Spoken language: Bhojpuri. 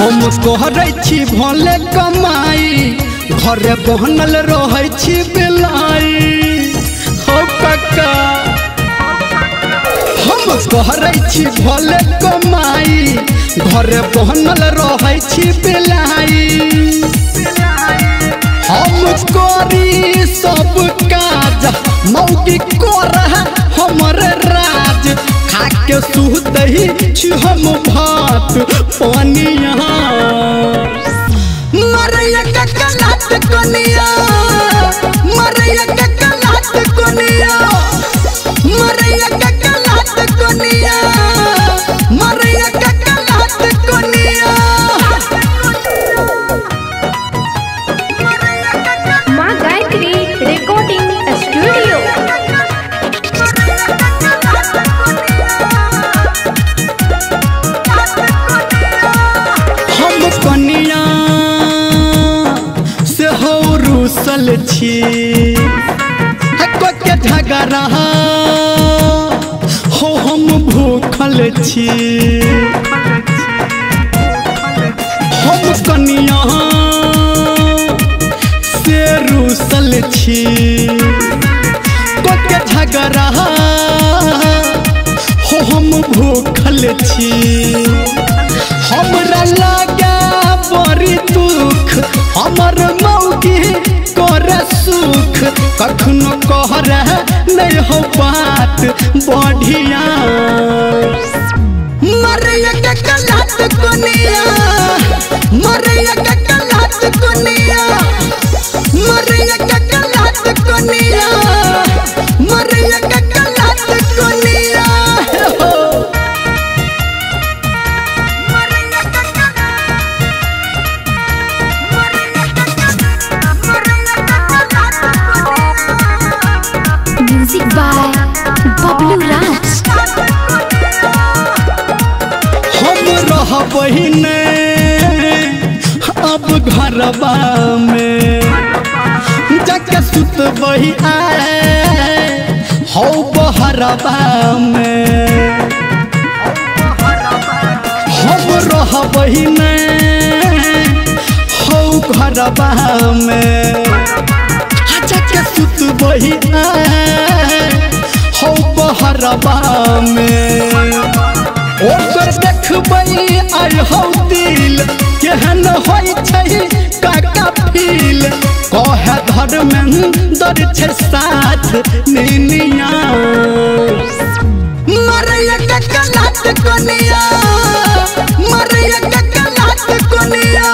हम कहै छी भले कमाई घरे बहनल रहै छी बेलाई हो कक्का हम कहै छी भले कमाई घरे बहनल रहै छी बेलाई हम करी सब काज मौगी कर हमर राज खाके सुतही छी हम भात पानिया मरैया के कलात कोनिया मरैया के कलात कोनिया मरैया के कलात कोनिया मरैया के कलात कोनिया। माँ गायत्री रिकॉर्डिंग स्टूडियो। हम कनिया से हो रूसल छी के झगड़ा हो हम भूखल छी हम कनिया से रूसल छी के झगड़ा हो हम भूखल छी हमरा लगा बड़ी दुख हमर मौगी कर सुख कखनो कहर नहीं हो बात बढ़िया मरैया के कलात कोनिया मरैया के कलात कोनिया मरैया के कलात कोनिया मरैया के कलात कोनिया। म्यूजिक बाय बबलू राज। हम रहबही ने अब घरबा में जाके सुतबही आए हो बहरबा में हम रहबही ने हो घरबा में जाके सुतबही आए हो बहरबा में ओकर देखबै आइ हो दिल केहन होइ छै काका फील कहे धर्मेंद्र छै साथ निनिया मरैया के कलात कोनिया मरैया के कलात कोनिया।